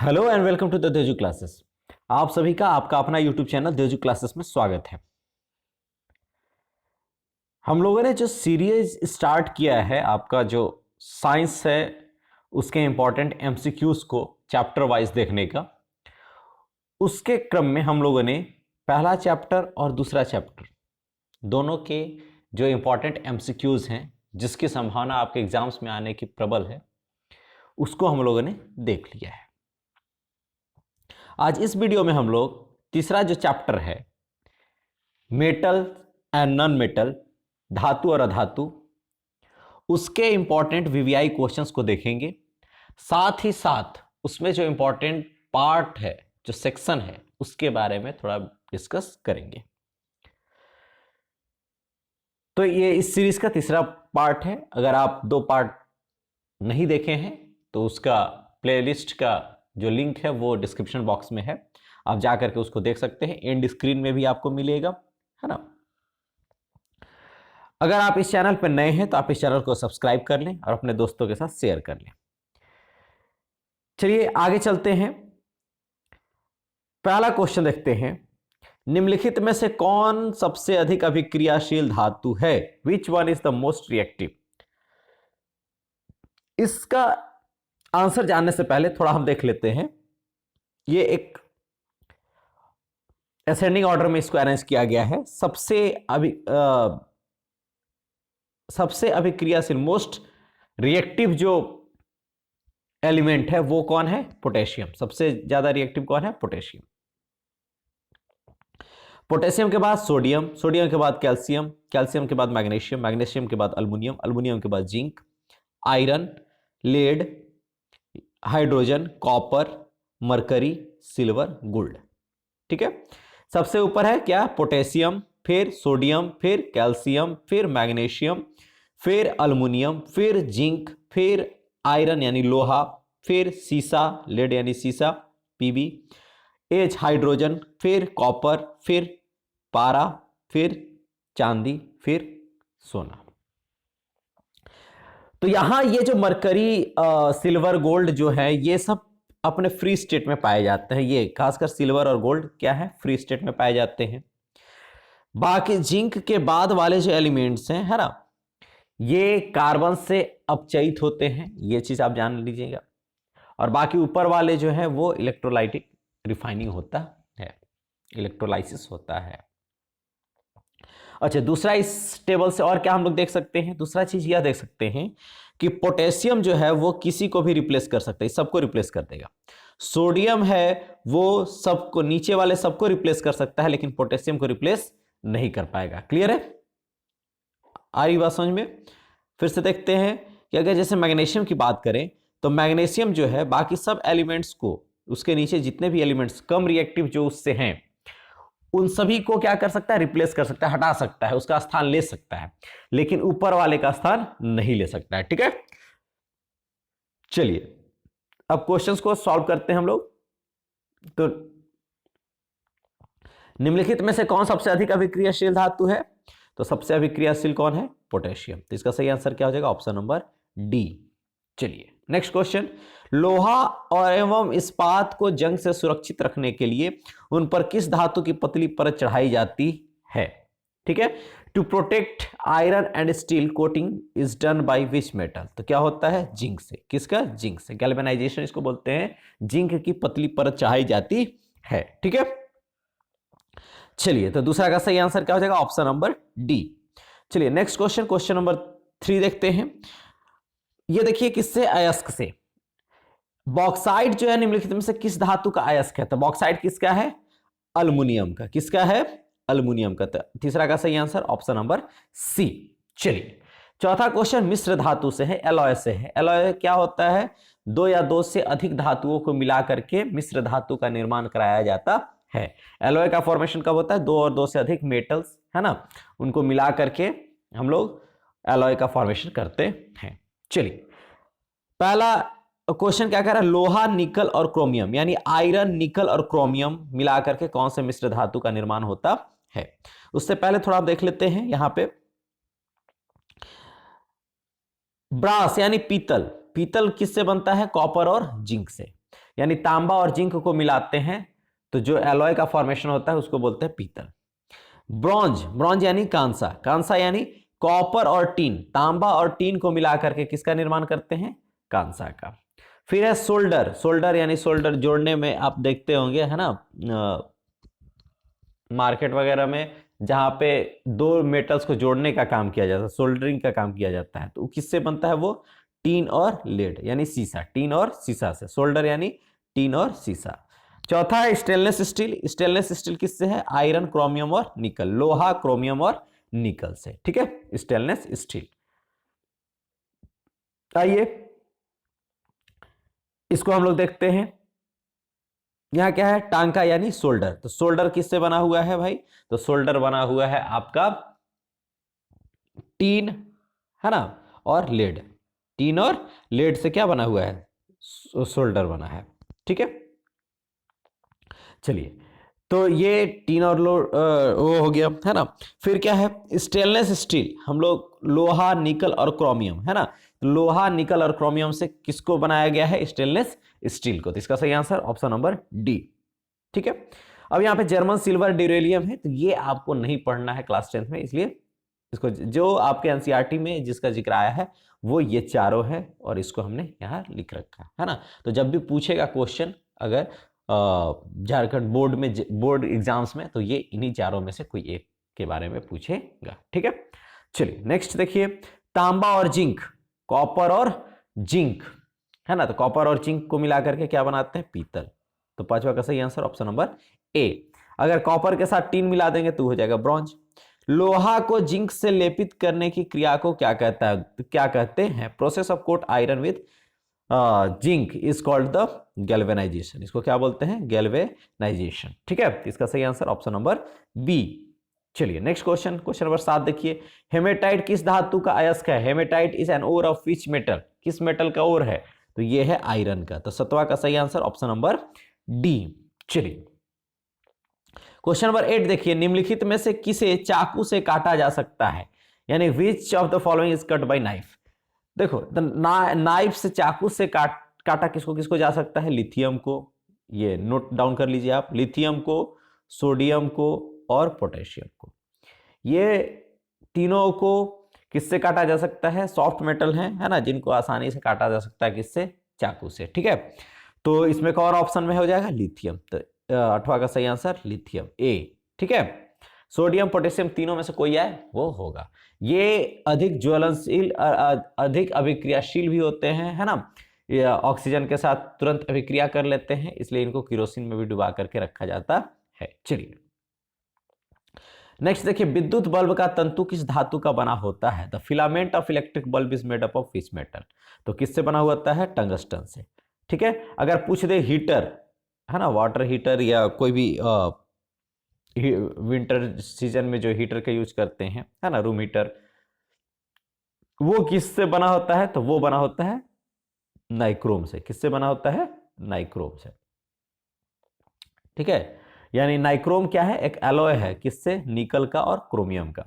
Hello and welcome to the Deju classes. आप सभी का आपका अपना यूट्यूब चैनल देजू क्लासेस में स्वागत है। हम लोगों ने जो सीरीज स्टार्ट किया है, आपका जो साइंस है उसके इंपॉर्टेंट एमसीक्यूज को चैप्टर वाइज देखने का, उसके क्रम में हम लोगों ने पहला चैप्टर और दूसरा चैप्टर दोनों के जो इंपॉर्टेंट एमसीक्यूज हैं जिसकी संभावना आपके एग्जाम्स में आने की प्रबल है, उसको हम लोगों ने देख लिया है। आज इस वीडियो में हम लोग तीसरा जो चैप्टर है, मेटल एंड नॉन मेटल, धातु और अधातु, उसके इंपॉर्टेंट वीवीआई क्वेश्चंस को देखेंगे। साथ ही साथ उसमें जो इंपॉर्टेंट पार्ट है, जो सेक्शन है, उसके बारे में थोड़ा डिस्कस करेंगे। तो ये इस सीरीज का तीसरा पार्ट है। अगर आप दो पार्ट नहीं देखे हैं तो उसका प्लेलिस्ट का जो लिंक है वो डिस्क्रिप्शन बॉक्स में है, आप जा करके उसको देख सकते हैं। एंड स्क्रीन में भी आपको मिलेगा, है ना। अगर आप इस चैनल पर नए हैं तो आप इस चैनल को सब्सक्राइब कर लें और अपने दोस्तों के साथ शेयर कर लें। चलिए आगे चलते हैं। पहला क्वेश्चन देखते हैं। निम्नलिखित में से कौन सबसे अधिक अभिक्रियाशील धातु है? Which one is the most reactive? इसका आंसर जानने से पहले थोड़ा हम देख लेते हैं। ये एक असेंडिंग ऑर्डर में इसको अरेंज किया गया है। सबसे अभिक्रियाशील, मोस्ट रिएक्टिव जो एलिमेंट है वो कौन है? पोटेशियम। सबसे ज्यादा रिएक्टिव कौन है? पोटेशियम। पोटेशियम के बाद सोडियम, सोडियम के बाद कैल्शियम, कैल्शियम के बाद मैग्नीशियम, मैग्नीशियम के बाद अल्युमिनियम, अल्युमिनियम के बाद zinc, iron, lead, hydrogen, copper, mercury, silver, gold. ठीक है, सबसे ऊपर है क्या? पोटेशियम, फिर सोडियम, फिर कैल्शियम, फिर मैग्नीशियम, फिर अल्युमिनियम, फिर जिंक, फिर आयरन यानी लोहा, फिर सीसा, लेड यानी सीसा, पीबी, एच हाइड्रोजन, फिर कॉपर, फिर पारा, फिर चांदी, फिर सोना। तो यहां ये जो मरकरी, सिल्वर, गोल्ड जो है, ये सब अपने फ्री स्टेट में पाए जाते हैं। ये खासकर सिल्वर और गोल्ड क्या है? फ्री स्टेट में पाए जाते हैं। बाकी जिंक के बाद वाले जो एलिमेंट्स हैं, है ना, ये कार्बन से अपचयित होते हैं, ये चीज आप जान लीजिएगा। और बाकी ऊपर वाले जो है वो इलेक्ट्रोलाइटिक रिफाइनिंग होता है, इलेक्ट्रोलाइसिस होता है। अच्छा, दूसरा इस टेबल से और क्या हम लोग देख सकते हैं? दूसरा चीज यह देख सकते हैं कि पोटेशियम जो है वो किसी को भी रिप्लेस कर सकता है, सबको रिप्लेस कर देगा। सोडियम है वो सबको, नीचे वाले सबको रिप्लेस कर सकता है, लेकिन पोटेशियम को रिप्लेस नहीं कर पाएगा। क्लियर है? आ रही बात समझ में? फिर से देखते हैं कि अगर जैसे मैग्नीशियम की बात करें तो मैग्नीशियम जो है बाकी सब एलिमेंट्स को, उसके नीचे जितने भी एलिमेंट्स कम रिएक्टिव जो उससे हैं, उन सभी को क्या कर सकता है? रिप्लेस कर सकता है, हटा सकता है, उसका स्थान ले सकता है, लेकिन ऊपर वाले का स्थान नहीं ले सकता है। ठीक है, चलिए अब क्वेश्चंस को सॉल्व करते हैं हम लोग। तो निम्नलिखित में से कौन सबसे अधिक अभिक्रियाशील धातु है? तो सबसे अभिक्रियाशील कौन है? पोटेशियम। तो इसका सही आंसर क्या हो जाएगा? Option number D. चलिए नेक्स्ट क्वेश्चन। लोहा और एवं इस्पात को जंग से सुरक्षित रखने के लिए उन पर किस धातु की पतली परत चढ़ाई जाती है? ठीक है, to protect iron and steel coating is done by which metal? तो क्या होता है? जिंक से। किसका? जिंक से। गैल्वेनाइजेशन इसको बोलते हैं, जिंक की पतली परत चढ़ाई जाती है। ठीक है, चलिए तो दूसरा का सही आंसर क्या हो जाएगा? Option number D. चलिए नेक्स्ट क्वेश्चन, क्वेश्चन नंबर 3 देखते हैं। ये देखिए किससे? अयस्क से। बॉक्साइट जो है निम्नलिखित में से किस धातु का अयस्क है? तो बॉक्साइट किसका है? अल्युमिनियम का। किसका है? अल्युमिनियम का। तीसरा का सही आंसर ऑप्शन नंबर सी। चलिए चौथा क्वेश्चन मिश्र धातु से है, एलॉय से है। एलॉय क्या होता है? दो या दो से अधिक धातुओं को मिला करके मिश्र धातु का निर्माण कराया जाता है। एलॉय का फॉर्मेशन कब होता है? दो और दो से अधिक मेटल्स, है ना, उनको मिला करके हम लोग एलॉय का फॉर्मेशन करते हैं। चलिए पहला क्वेश्चन क्या कह रहा है? लोहा, निकल और क्रोमियम, यानी आयरन, निकल और क्रोमियम मिलाकर के कौन से मिश्र धातु का निर्माण होता है? उससे पहले थोड़ा आप देख लेते हैं यहां पे ब्रास यानी पीतल। पीतल किससे बनता है? कॉपर और जिंक से। यानी तांबा और जिंक को मिलाते हैं तो जो एलॉय का फॉर्मेशन होता है उसको बोलते हैं पीतल। ब्रॉन्ज, ब्रॉन्ज यानी कांसा, कांसा यानी कॉपर और टीन, तांबा और टीन को मिला करके किसका निर्माण करते हैं, कांसा का। फिर है सोल्डर, सोल्डर यानी सोल्डर जोड़ने में आप देखते होंगे है ना, मार्केट वगैरह में जहां पे दो मेटल्स को जोड़ने का काम किया जाता है, सोल्डरिंग का काम किया जाता है, तो किससे बनता है वो, टीन और लेड यानी सीसा, टीन और सीसा से, सोल्डर यानी टीन और सीसा। चौथा है स्टेनलेस स्टील, स्टेनलेस स्टील किससे है, आयरन, क्रोमियम और निकल, लोहा, क्रोमियम और निकल से, ठीक है, स्टेनलेस स्टील। आइए इसको हम लोग देखते हैं, यहां क्या है, टांका यानी सोल्डर, तो सोल्डर किससे बना हुआ है भाई, तो सोल्डर बना हुआ है आपका टीन है ना और लेड, टीन और लेड से क्या बना हुआ है, सोल्डर बना है, ठीक है। चलिए तो ये टीन और वो हो गया है ना। फिर क्या है, स्टेनलेस स्टील, हम लोग लोहा, निकल और क्रोमियम है ना, लोहा, निकल और क्रोमियम से किसको बनाया गया है, स्टेनलेस स्टील को, तो इसका सही आंसर ऑप्शन नंबर डी, ठीक है। अब यहाँ पे जर्मन सिल्वर, ड्यूरेलियम है, तो ये आपको नहीं पढ़ना है क्लास 10th में, इसलिए इसको जो आपके एनसीईआरटी में जिसका जिक्र आया है वो ये चारों है और इसको हमने यहाँ लिख रखा है ना। तो जब भी पूछेगा क्वेश्चन अगर झारखंड बोर्ड में, बोर्ड एग्जाम्स में, तो ये इन्हीं चारों में से कोई एक के बारे में पूछेगा, ठीक है। चलिए नेक्स्ट देखिए, तांबा और जिंक, कॉपर और जिंक है ना, तो कॉपर और जिंक को मिला करके क्या बनाते हैं, पीतल, तो पांचवा का सही आंसर ऑप्शन नंबर ए। अगर कॉपर के साथ टीन मिला देंगे तो हो जाएगा ब्रॉन्ज। लोहा को जिंक से लेपित करने की क्रिया को क्या कहता है, क्या कहते हैं, process of coat iron with zinc is called the galvanization, इसको क्या बोलते हैं, गैल्वेनाइजेशन, ठीक है, इसका सही आंसर ऑप्शन नंबर बी। चलिए नेक्स्ट क्वेश्चन, क्वेश्चन नंबर 7 देखिए, हेमेटाइट किस धातु का अयस्क है, hematite is an ore of which metal, किस मेटल का ओर है, तो ये है आयरन का, तो 7वां का सही आंसर ऑप्शन नंबर डी। चलिए क्वेश्चन नंबर 8 देखिए, निम्नलिखित में से किसे चाकू से काटा जा सकता है, यानी which of the following is cut by knife. देखो नाइफ से, चाकू से काटा किसको किसको जा सकता है, लिथियम को, ये नोट डाउन कर लीजिए आप, लिथियम को, सोडियम को और पोटेशियम को, ये तीनों को किससे काटा जा सकता है, सॉफ्ट मेटल है ना, जिनको आसानी से काटा जा सकता है किससे, चाकू से, ठीक है। तो इसमें कौन ऑप्शन में हो जाएगा, लिथियम, तो 8वां का सही आंसर लिथियम ए, ठीक है। सोडियम, पोटेशियम तीनों में से कोई आए वो होगा। ये अधिक ज्वलनशील, अधिक अभिक्रियाशील भी होते हैं है ना, ये ऑक्सीजन के साथ तुरंत अभिक्रिया कर लेते हैं, इसलिए इनको केरोसिन में भी डुबा करके रखा जाता है। चलिए नेक्स्ट देखिए, विद्युत बल्ब का तंतु किस धातु का बना होता है, the filament of electric bulb is made up of which metal, तो किससे बना होता है, टंगस्टन से, ठीक है। अगर पूछ दे हीटर है ना, वाटर हीटर या कोई भी विंटर सीजन में जो हीटर का यूज करते हैं है ना, रूम हीटर, वो किससे बना होता है, तो वो बना होता है नाइक्रोम से, किससे बना होता है, नाइक्रोम से, ठीक है। यानी नाइक्रोम क्या है, एक एलॉय है, किससे, निकल का और क्रोमियम का।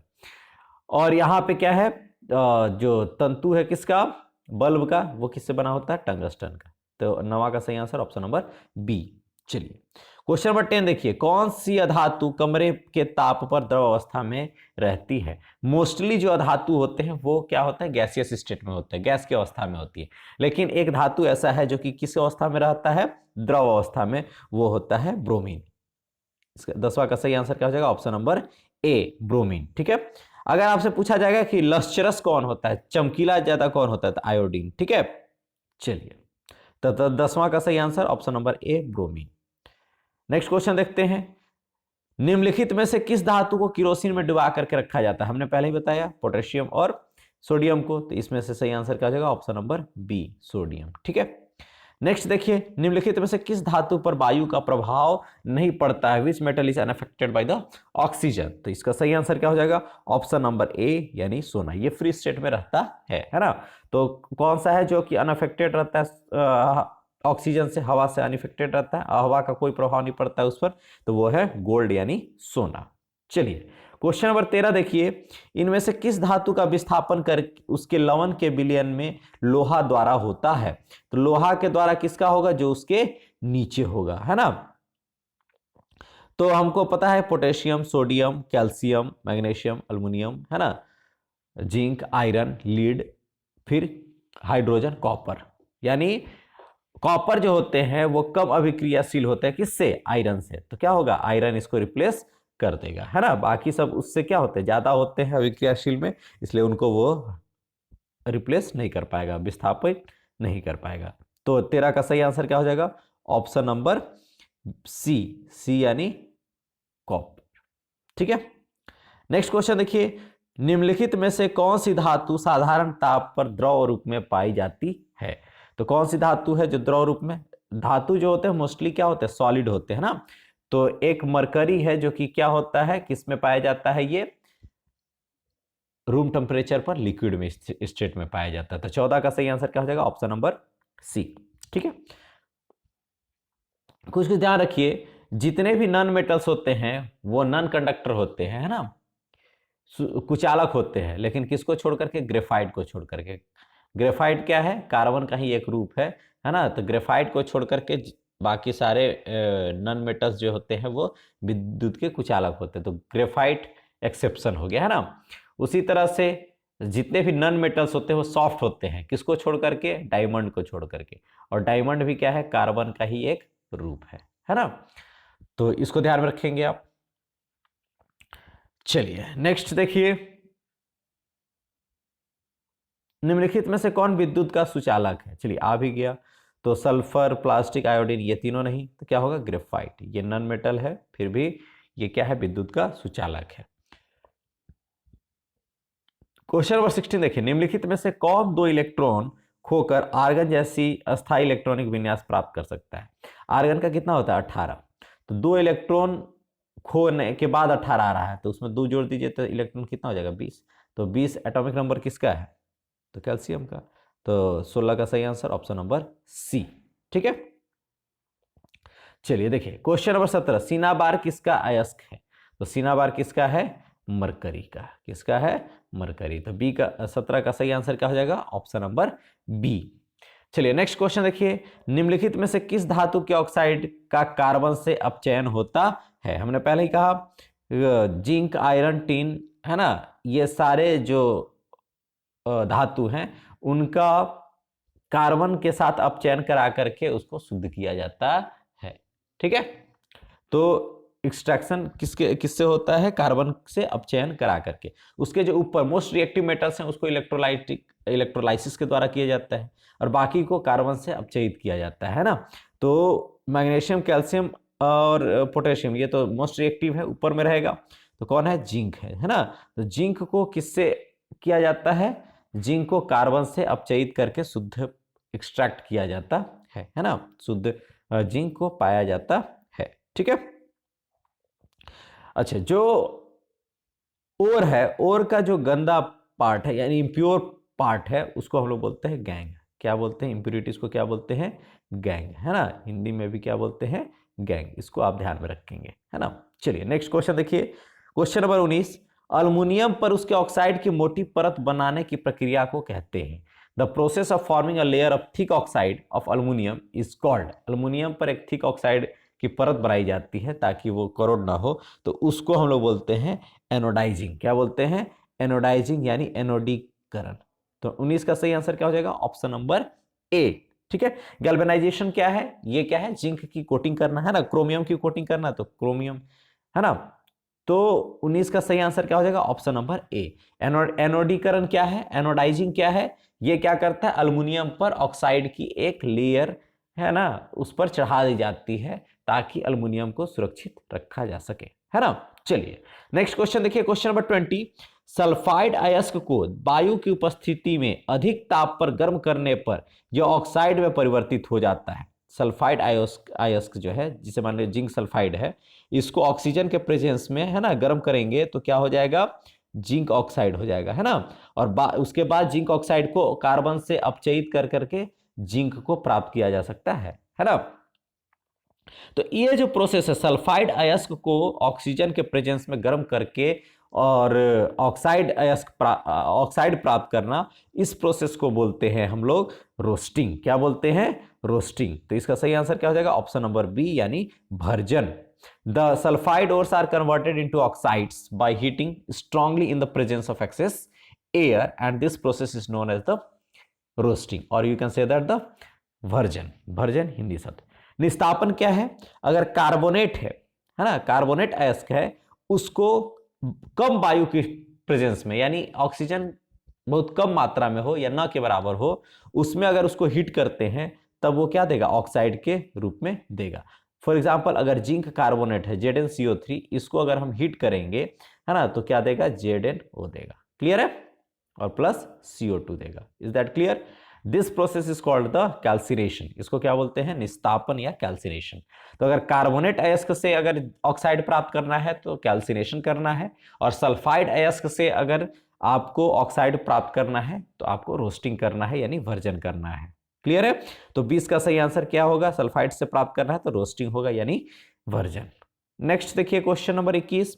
और यहां पे क्या है, जो तंतु है किसका, बल्ब का, वो किससे बना होता है, टंगस्टन का, तो 9वां का सही आंसर ऑप्शन नंबर बी। चलिए क्वेश्चन नंबर 10 देखिए, कौन सी अधातु कमरे के ताप पर द्रव अवस्था में रहती है। मोस्टली जो अधातु होते हैं वो क्या होता है, गैसियस स्टेट में होते हैं, गैस की अवस्था में होती है, लेकिन एक धातु ऐसा है जो कि किस अवस्था में रहता है, द्रव अवस्था में, वो होता है ब्रोमीन। इसका 10वां का सही आंसर क्या हो जाएगा, ऑप्शन नंबर ए ब्रोमीन, ठीक है। अगर आपसे पूछा जाएगा कि लश्चरस कौन होता है, चमकीला ज्यादा कौन होता है, तो आयोडीन, ठीक है। चलिए तो 10वां का सही answer option number A bromine. Next question देखते हैं, निम्नलिखित में से किस धातु को केरोसिन में डुबा करके रखा जाता है, हमने पहले ही बताया पोटेशियम और सोडियम को, तो इसमें से सही आंसर क्या हो जाएगा, ऑप्शन नंबर बी सोडियम, ठीक है। नेक्स्ट देखिए, निम्नलिखित में से किस धातु पर वायु का प्रभाव नहीं पड़ता है, which metal is unaffected by the oxygen, तो इसका सही आंसर क्या हो जाएगा, ऑप्शन नंबर ए यानी सोना, ये फ्री स्टेट में रहता है ना। तो कौन सा है जो कि अनअफेक्टेड रहता है ऑक्सीजन से, हवा से अनअफेक्टेड रहता है, हवा का कोई प्रभाव नहीं पड़ता है उस पर, तो वो है गोल्ड यानी सोना। चलिए क्वेश्चन नंबर 13 देखिए, इनमें से किस धातु का विस्थापन कर उसके लवण के विलयन में लोहा द्वारा होता है? तो लोहा के द्वारा किसका होगा? जो उसके नीचे होगा, है ना। तो हमको पता है potassium, sodium, calcium, magnesium, aluminium, है ना, जिंक, आयरन, लीड, फिर हाइड्रोजन, कॉपर। यानी कॉपर जो होते हैं वो कम अभिक्रियाशील होते हैं, किससे? आयरन से। तो क्या होगा? आयरन इसको रिप्लेस कर देगा, है ना। बाकी सब उससे क्या होते हैं? ज्यादा होते हैं अभिक्रियाशील में, इसलिए उनको वो रिप्लेस नहीं कर पाएगा, विस्थापित नहीं कर पाएगा। तो 13 का सही आंसर क्या हो जाएगा? ऑप्शन नंबर सी, सी यानी कॉपर। ठीक है, नेक्स्ट क्वेश्चन देखिए, निम्नलिखित में से कौन सी धातु साधारण ताप पर द्रव रूप में पाई जाती है? तो कौन सी धातु है जो द्रव रूप में? धातु जो होते हैं मोस्टली क्या होते हैं? सॉलिड होते हैं ना। तो एक मरकरी है जो कि क्या होता है, किस में पाया जाता है? ये रूम टेम्परेचर पर लिक्विड में स्टेट में पाया जाता है। तो 14 का सही आंसर क्या हो जाएगा? Option number C. ठीक है, कुछ ध्यान रखिए, जितने भी नॉन मेटल्स होते हैं वो नॉन कंडक्टर होते हैं, है ना, कुचालक होते हैं, लेकिन किसको छोड़ करके? ग्रेफाइट को छोड़ करके। ग्रेफाइट क्या है? कार्बन का ही एक रूप है ना। तो ग्रेफाइट को छोड़ करके बाकी सारे नॉन मेटल्स जो होते हैं वो विद्युत के कुचालक होते हैं। तो ग्रेफाइट एक्सेप्शन हो गया, है ना। उसी तरह से जितने भी नॉन मेटल्स होते हैं वो सॉफ्ट होते हैं, किसको छोड़ करके? डायमंड को छोड़ करके। और डायमंड भी क्या है? कार्बन का ही एक रूप है ना। तो इसको ध्यान में रखेंगे आप। चलिए नेक्स्ट देखिए, निम्नलिखित में से कौन विद्युत का सुचालक है? चलिए आ भी गया। तो सल्फर, प्लास्टिक, आयोडीन, ये तीनों नहीं, तो क्या होगा? ग्रेफाइट। ये नॉन मेटल है, फिर भी ये क्या है? विद्युत का सुचालक है। क्वेश्चन नंबर 16 देखिए, निम्नलिखित में से कौन दो इलेक्ट्रॉन खोकर आर्गन जैसी अस्थायी इलेक्ट्रॉनिक विन्यास प्राप्त कर सकता है? आर्गन का कितना होता है? 18। तो दो इलेक्ट्रॉन खोने के बाद 18 आ रहा है, तो उसमें 2 जोड़ दीजिए तो इलेक्ट्रॉन कितना हो जाएगा? 20। तो 20 एटॉमिक नंबर किसका है? तो कैल्शियम का। तो 16 का सही आंसर ऑप्शन नंबर सी। ठीक है, चलिए देखिए क्वेश्चन नंबर 17, सिनाबार किसका अयस्क है? तो सिनाबार किसका है? मरकरी का। किसका है? मरकरी। तो बी का 17 का सही आंसर क्या हो जाएगा? Option number B. चलिए नेक्स्ट क्वेश्चन देखिए, निम्नलिखित में से किस धातु के ऑक्साइड का कार्बन से अपचयन होता है? हमने पहले ही कहा जिंक, आयरन, टिन, है ना, ये सारे जो धातु हैं उनका कार्बन के साथ अपचयन करा करके उसको शुद्ध किया जाता है। ठीक है, तो एक्सट्रैक्शन किससे होता है? कार्बन से अपचयन करा करके। उसके जो ऊपर मोस्ट रिएक्टिव मेटल्स हैं उसको इलेक्ट्रोलाइसिस के द्वारा किया जाता है, और बाकी को कार्बन से अपचयित किया जाता है ना। तो मैग्नीशियम, कैल्शियम और पोटेशियम ये तो मोस्ट रिएक्टिव है, ऊपर में रहेगा। तो कौन है? जिंक है ना। तो जिंक को किससे किया जाता है? जिंक को कार्बन से अपचयित करके शुद्ध एक्सट्रैक्ट किया जाता है ना। शुद्ध जिंक को पाया जाता है। ठीक है, अच्छा, जो ओर है, ओर का जो गंदा पार्ट है यानी इम्प्योर पार्ट है उसको हम लोग बोलते हैं गैंग। क्या बोलते हैं? इम्प्योरिटीज को क्या बोलते हैं? गैंग, है ना। हिंदी में भी क्या बोलते हैं? गैंग। इसको आप ध्यान में रखेंगे, है ना। चलिए नेक्स्ट क्वेश्चन देखिए, क्वेश्चन नंबर 19, अल्युमिनियम पर उसके ऑक्साइड की मोटी परत बनाने की प्रक्रिया को कहते हैं? The process of forming a layer of thick oxide of aluminium is called. Aluminium पर एक थिक ऑक्साइड की परत बनाई जाती है ताकि वो करोड ना हो, तो उसको हम लोग बोलते हैं एनोडाइजिंग। क्या बोलते हैं? एनोडाइजिंग यानी एनोडीकरण। तो 19 का सही आंसर क्या हो जाएगा? Option number A. ठीक है, गैल्वेनाइजेशन क्या है? ये क्या है? जिंक की कोटिंग करना, है ना। क्रोमियम की कोटिंग करना, तो क्रोमियम, है ना। तो 19 का सही आंसर क्या हो जाएगा? Option number A. एनोडीकरण क्या है? एनोडाइजिंग क्या है? ये क्या करता है? अल्युमिनियम पर ऑक्साइड की एक लेयर, है ना, उस पर चढ़ा दी जाती है ताकि अल्युमिनियम को सुरक्षित रखा जा सके, है ना। चलिए नेक्स्ट क्वेश्चन देखिए, क्वेश्चन नंबर 20, सल्फाइड अयस्क को वायु की उपस्थिति में अधिक ताप पर गर्म करने पर यह ऑक्साइड में परिवर्तित हो जाता है। सल्फाइड अयस्क जो है, जिसे मान लीजिए जिंक सल्फाइड है, इसको ऑक्सीजन के प्रेजेंस में, है ना, गर्म करेंगे तो क्या हो जाएगा? जिंक ऑक्साइड हो जाएगा, है ना। और उसके बाद जिंक ऑक्साइड को कार्बन से अपचयित कर करके जिंक को प्राप्त किया जा सकता है ना। तो ये जो प्रोसेस है, सल्फाइड अयस्क को ऑक्सीजन के प्रेजेंस में गर्म करके और ऑक्साइड प्राप्त करना, इस प्रोसेस को बोलते हैं हम लोग रोस्टिंग। क्या बोलते हैं? रोस्टिंग। तो इसका सही आंसर क्या हो जाएगा? ऑप्शन नंबर बी यानी भर्जन। The sulphide ores are converted into oxides by heating strongly in the presence of excess air and this process is known as the roasting और you can say that the भर्जन। भर्जन हिंदी शब्द। निस्तापन क्या है? अगर कार्बोनेट है ना, कार्बोनेट अयस्क है, उसको कम वायु की प्रेजेंस में यानी ऑक्सीजन बहुत कम मात्रा में हो या न के बराबर हो, उसमें अगर उसको हीट करते हैं तब वो क्या देगा? ऑक्साइड के रूप में देगा। फॉर एग्जांपल अगर जिंक कार्बोनेट है ZnCO3, इसको अगर हम हीट करेंगे है ना, तो क्या देगा? ZnO देगा। क्लियर है? और प्लस CO2 देगा। Is that clear? This process is called the calcination. इसको क्या बोलते हैं? निस्तापन या कैल्सिनेशन। तो अगर कार्बोनेट अयस्क से अगर ऑक्साइड प्राप्त करना है तो कैल्सिनेशन करना है, और सल्फाइड अयस्क से अगर आपको ऑक्साइड प्राप्त करना है तो आपको रोस्टिंग करना है यानी भर्जन करना है। क्लियर है? तो 20 का सही आंसर क्या होगा? सल्फाइड से प्राप्त करना है तो रोस्टिंग होगा यानी भर्जन। नेक्स्ट देखिए question number 21।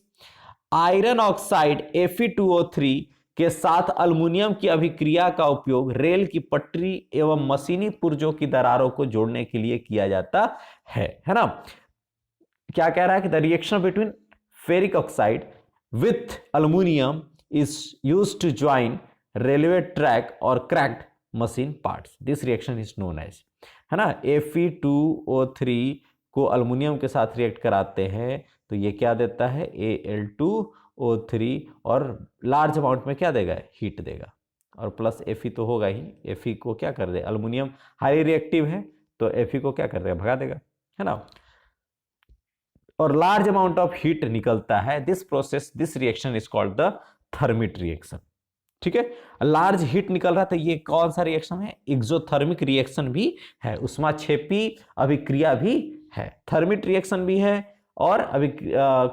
Iron oxide Fe2O3 के साथ अल्युमिनियम की अभिक्रिया का उपयोग रेल की पटरी एवं मशीनी पुर्जों की दरारों को जोड़ने के लिए किया जाता है ना? क्या कह रहा है कि the reaction between ferric oxide with aluminium is used to join railway track और cracked machine parts. This reaction is known as, है ना, Fe2O3 को अल्युमिनियम के साथ रिएक्ट कराते हैं तो ये क्या देता है? Al2O3 और लार्ज अमाउंट में क्या देगा? हीट देगा। और प्लस Fe तो होगा ही, Fe को क्या कर दे? अल्युमिनियम हाईली रिएक्टिव है तो Fe को क्या कर देगा? भगा देगा, है ना। और लार्ज अमाउंट ऑफ हीट निकलता है। This process, this reaction is called the thermite reaction. ठीक है, लार्ज हीट निकल रहा है तो ये कौन सा रिएक्शन है? एक्सोथर्मिक रिएक्शन भी है, ऊष्माक्षेपी अभिक्रिया भी है, थर्मिट रिएक्शन भी है और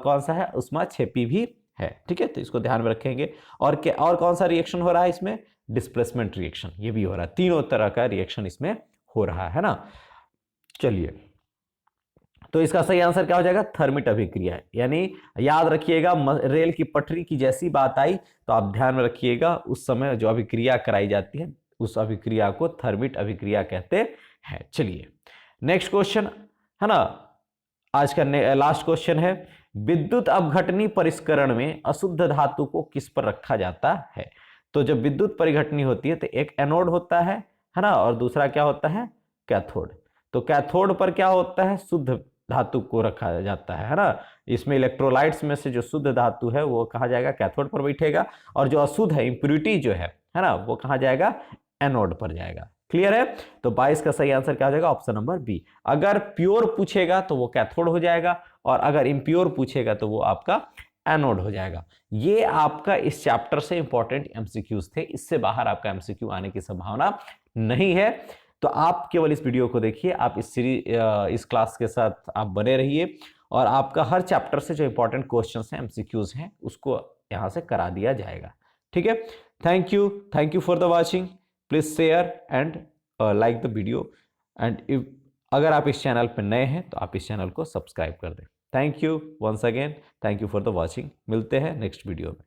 कौन सा है? ऊष्माक्षेपी भी है। ठीक है, तो इसको ध्यान में रखेंगे। और क्या, और कौन सा रिएक्शन हो रहा है इसमें? डिस्प्लेसमेंट रिएक्शन, ये भी हो रहा है। तीनों तरह का रिएक्शन इसमें हो रहा है ना। चलिए, तो इसका सही आंसर क्या हो जाएगा? थर्मिट अभिक्रिया। यानी याद रखिएगा, रेल की पटरी की जैसी बात आई तो आप ध्यान में रखिएगा, उस समय जो अभिक्रिया कराई जाती है उस अभिक्रिया को थर्मिट अभिक्रिया कहते हैं। चलिए नेक्स्ट क्वेश्चन, है ना, आज का लास्ट क्वेश्चन है। विद्युत अपघटनी परिष्करण में अशुद्ध धातु को किस पर रखा जाता है? तो जब विद्युत परिघटनी होती है तो एक एनोड होता है ना, और दूसरा क्या होता है? कैथोड। तो कैथोड पर क्या होता है? शुद्ध धातु को रखा जाता है ना। इसमें इलेक्ट्रोलाइट्स में से जो शुद्ध धातु है वो कहा जाएगा? कैथोड पर बैठेगा, और जो अशुद्ध है, इंप्योरिटी जो है ना, वो कहा जाएगा? एनोड पर जाएगा। क्लियर है? तो 22 का सही आंसर क्या हो जाएगा? Option number B. अगर प्योर पूछेगा तो वो कैथोड हो जाएगा, और अगर इम्प्योर पूछेगा तो वो आपका एनोड हो जाएगा। ये आपका इस चैप्टर से इंपॉर्टेंट एमसीक्यूज थे, इससे बाहर आपका एमसीक्यू आने की संभावना नहीं है। तो आप केवल इस वीडियो को देखिए, आप इस क्लास के साथ आप बने रहिए, और आपका हर चैप्टर से जो इंपॉर्टेंट क्वेश्चंस हैं, एमसीक्यूज हैं, उसको यहाँ से करा दिया जाएगा। ठीक है, thank you for the watching. Please share and like the video, and if अगर आप इस चैनल पर नए हैं तो आप इस चैनल को सब्सक्राइब कर दें। Thank you once again, thank you for the watching. मिलते हैं नेक्स्ट वीडियो में।